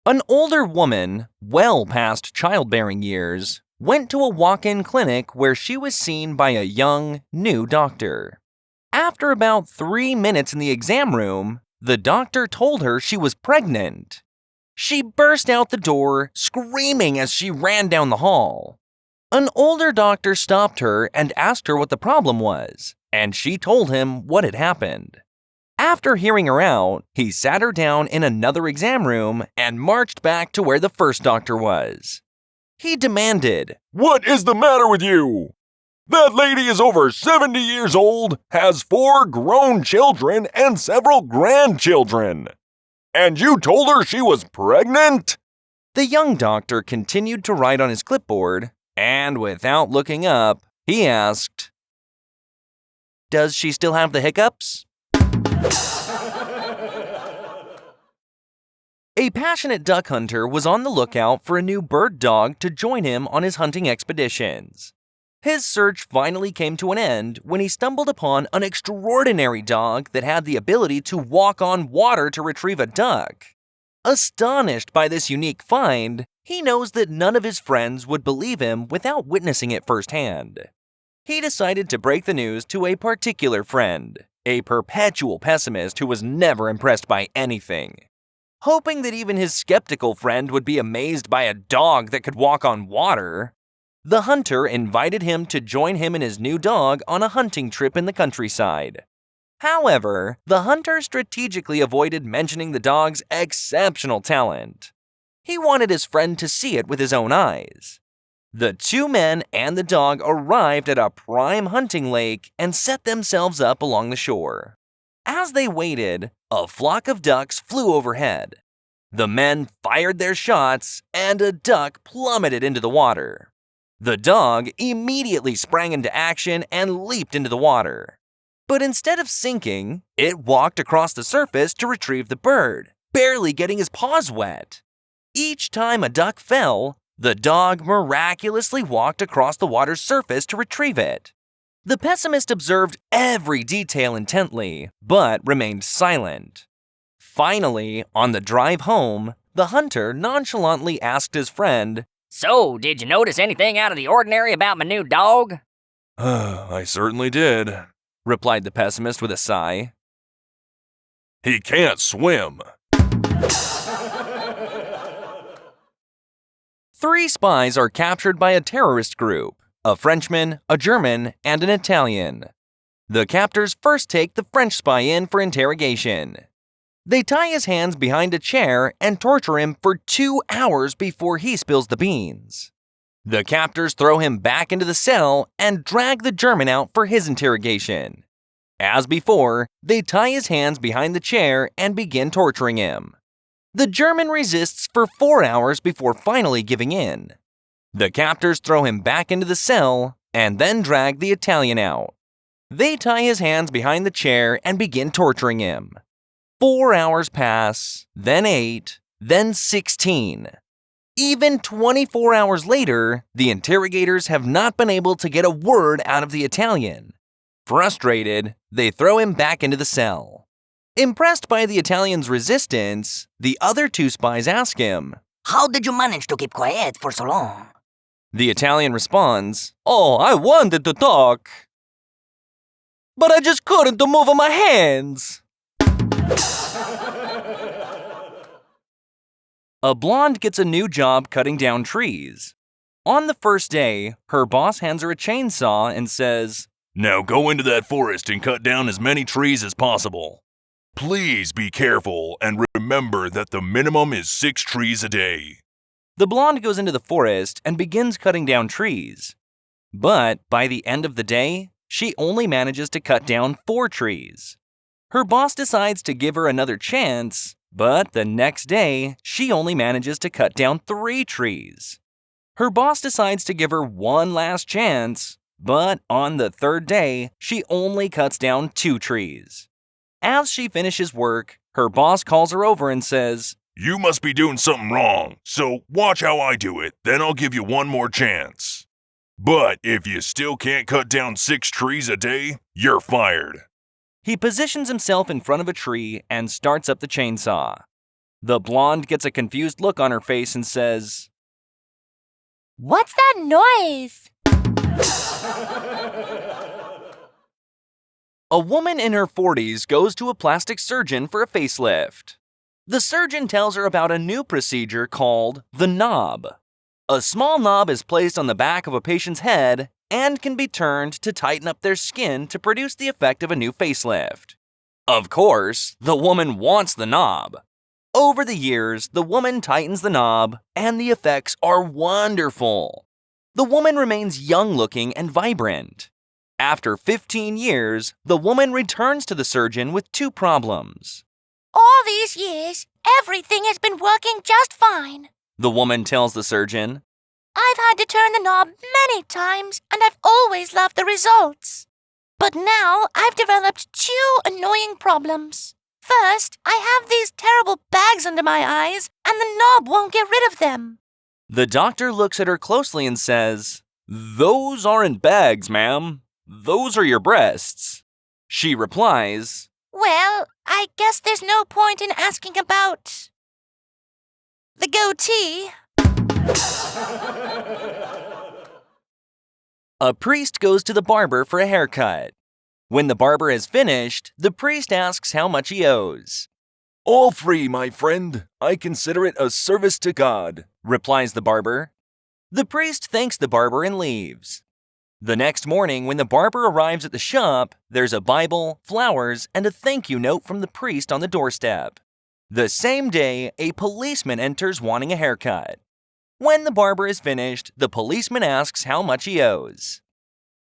An older woman, well past childbearing years, went to a walk-in clinic where she was seen by a young, new doctor. After about 3 minutes in the exam room, the doctor told her she was pregnant. She burst out the door, screaming as she ran down the hall. An older doctor stopped her and asked her what the problem was, and she told him what had happened. After hearing her out, he sat her down in another exam room and marched back to where the first doctor was. He demanded, "What is the matter with you? That lady is over 70 years old, has 4 grown children and several grandchildren. And you told her she was pregnant?" The young doctor continued to write on his clipboard, and without looking up, he asked, "Does she still have the hiccups?" A passionate duck hunter was on the lookout for a new bird dog to join him on his hunting expeditions. His search finally came to an end when he stumbled upon an extraordinary dog that had the ability to walk on water to retrieve a duck. Astonished by this unique find, he knows that none of his friends would believe him without witnessing it firsthand. He decided to break the news to a particular friend, a perpetual pessimist who was never impressed by anything. Hoping that even his skeptical friend would be amazed by a dog that could walk on water, the hunter invited him to join him and his new dog on a hunting trip in the countryside. However, the hunter strategically avoided mentioning the dog's exceptional talent. He wanted his friend to see it with his own eyes. The 2 men and the dog arrived at a prime hunting lake and set themselves up along the shore. As they waited, a flock of ducks flew overhead. The men fired their shots, and a duck plummeted into the water. The dog immediately sprang into action and leaped into the water. But instead of sinking, it walked across the surface to retrieve the bird, barely getting his paws wet. Each time a duck fell, the dog miraculously walked across the water's surface to retrieve it. The pessimist observed every detail intently, but remained silent. Finally, on the drive home, the hunter nonchalantly asked his friend, "So, did you notice anything out of the ordinary about my new dog?" "I certainly did," replied the pessimist with a sigh. "He can't swim." 3 spies are captured by a terrorist group, a Frenchman, a German, and an Italian. The captors first take the French spy in for interrogation. They tie his hands behind a chair and torture him for 2 hours before he spills the beans. The captors throw him back into the cell and drag the German out for his interrogation. As before, they tie his hands behind the chair and begin torturing him. The German resists for 4 hours before finally giving in. The captors throw him back into the cell and then drag the Italian out. They tie his hands behind the chair and begin torturing him. 4 hours pass, then 8, then 16. Even 24 hours later, the interrogators have not been able to get a word out of the Italian. Frustrated, they throw him back into the cell. Impressed by the Italian's resistance, the other 2 spies ask him, "How did you manage to keep quiet for so long?" The Italian responds, "Oh, I wanted to talk, but I just couldn't move my hands." A blonde gets a new job cutting down trees. On the first day, her boss hands her a chainsaw and says, "Now go into that forest and cut down as many trees as possible. Please be careful and remember that the minimum is 6 trees a day." The blonde goes into the forest and begins cutting down trees. But by the end of the day, she only manages to cut down 4 trees. Her boss decides to give her another chance, but the next day, she only manages to cut down 3 trees. Her boss decides to give her one last chance, but on the 3rd day, she only cuts down 2 trees. As she finishes work, her boss calls her over and says, "You must be doing something wrong, so watch how I do it, then I'll give you one more chance. But if you still can't cut down 6 trees a day, you're fired." He positions himself in front of a tree and starts up the chainsaw. The blonde gets a confused look on her face and says, "What's that noise?" A woman in her 40s goes to a plastic surgeon for a facelift. The surgeon tells her about a new procedure called the knob. A small knob is placed on the back of a patient's head and can be turned to tighten up their skin to produce the effect of a new facelift. Of course, the woman wants the knob. Over the years, the woman tightens the knob, and the effects are wonderful. The woman remains young-looking and vibrant. After 15 years, the woman returns to the surgeon with two problems. "All these years, everything has been working just fine," the woman tells the surgeon. "I've had to turn the knob many times, and I've always loved the results. But now I've developed two annoying problems. First, I have these terrible bags under my eyes, and the knob won't get rid of them." The doctor looks at her closely and says, "Those aren't bags, ma'am. Those are your breasts." She replies, "Well, I guess there's no point in asking about the goatee." A priest goes to the barber for a haircut. When the barber has finished, the priest asks how much he owes. All free, my friend. I consider it a service to God, replies the barber. The priest thanks the barber and leaves. The next morning, when the barber arrives at the shop, there's a Bible, flowers, and a thank you note from the priest on the doorstep. The same day, a policeman enters wanting a haircut. When the barber is finished, the policeman asks how much he owes.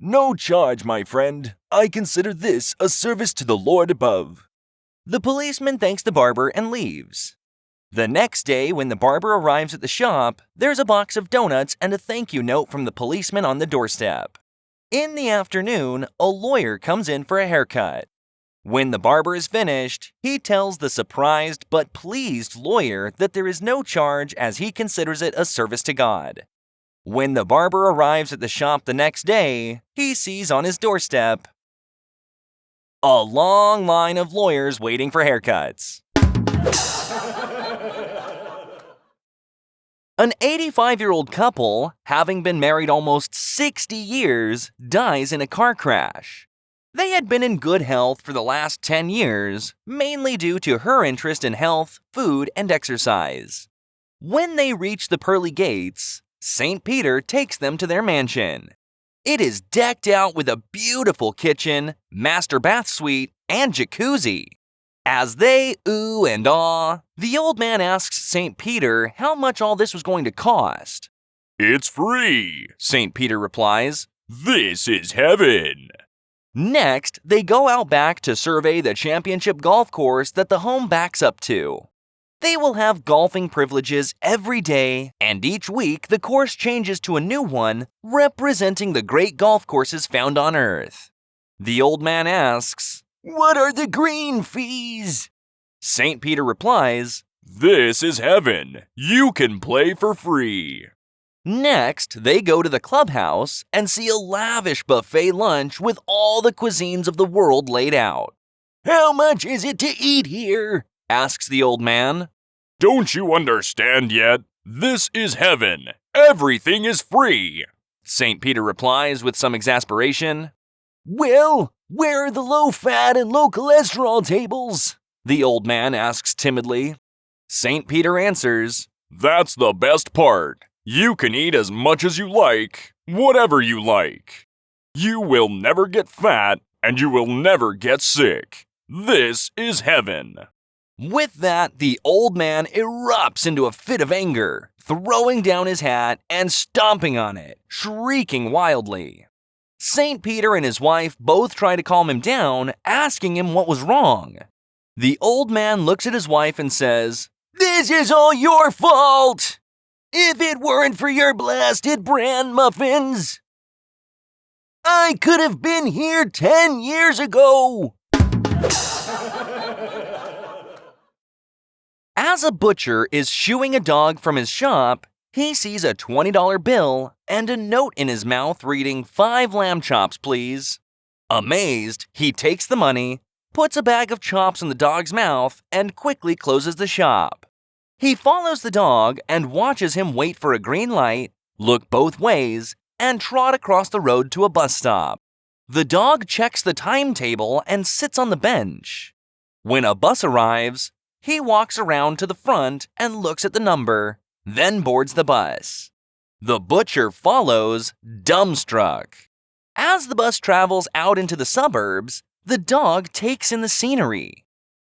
No charge, my friend. I consider this a service to the Lord above. The policeman thanks the barber and leaves. The next day, when the barber arrives at the shop, there's a box of donuts and a thank you note from the policeman on the doorstep. In the afternoon, a lawyer comes in for a haircut. When the barber is finished, he tells the surprised but pleased lawyer that there is no charge as he considers it a service to God. When the barber arrives at the shop the next day, he sees on his doorstep a long line of lawyers waiting for haircuts. An 85-year-old couple, having been married almost 60 years, dies in a car crash. They had been in good health for the last 10 years, mainly due to her interest in health, food, and exercise. When they reach the pearly gates, St. Peter takes them to their mansion. It is decked out with a beautiful kitchen, master bath suite, and jacuzzi. As they ooh and ah, the old man asks St. Peter how much all this was going to cost. It's free, St. Peter replies. This is heaven. Next, they go out back to survey the championship golf course that the home backs up to. They will have golfing privileges every day, and each week the course changes to a new one representing the great golf courses found on Earth. The old man asks, "What are the green fees?" St. Peter replies, This is heaven. You can play for free. Next, they go to the clubhouse and see a lavish buffet lunch with all the cuisines of the world laid out. "How much is it to eat here?" asks the old man. Don't you understand yet? This is heaven. Everything is free. St. Peter replies with some exasperation. "Well, where are the low-fat and low-cholesterol tables?" the old man asks timidly. St. Peter answers, That's the best part. You can eat as much as you like, whatever you like. You will never get fat, and you will never get sick. This is heaven. With that, the old man erupts into a fit of anger, throwing down his hat and stomping on it, shrieking wildly. St. Peter and his wife both try to calm him down, asking him what was wrong. The old man looks at his wife and says, "This is all your fault! If it weren't for your blasted bran muffins, I could have been here 10 years ago!" As a butcher is shoeing a dog from his shop, he sees a $20 bill and a note in his mouth reading 5 lamb chops, please. Amazed, he takes the money, puts a bag of chops in the dog's mouth, and quickly closes the shop. He follows the dog and watches him wait for a green light, look both ways, and trot across the road to a bus stop. The dog checks the timetable and sits on the bench. When a bus arrives, he walks around to the front and looks at the number, then boards the bus. The butcher follows, dumbstruck. As the bus travels out into the suburbs, the dog takes in the scenery.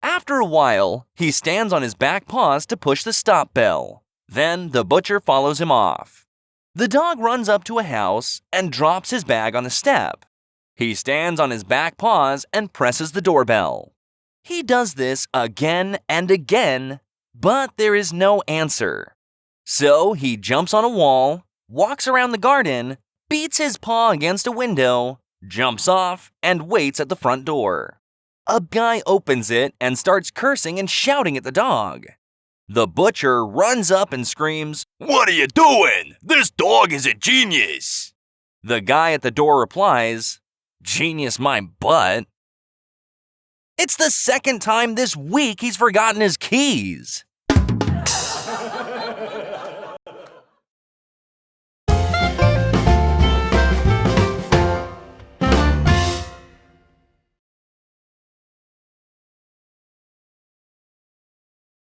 After a while, he stands on his back paws to push the stop bell. Then the butcher follows him off. The dog runs up to a house and drops his bag on the step. He stands on his back paws and presses the doorbell. He does this again and again, but there is no answer. So he jumps on a wall, walks around the garden, beats his paw against a window, jumps off, and waits at the front door. A guy opens it and starts cursing and shouting at the dog. The butcher runs up and screams, "What are you doing? This dog is a genius!" The guy at the door replies, "Genius my butt." It's the second time this week he's forgotten his keys.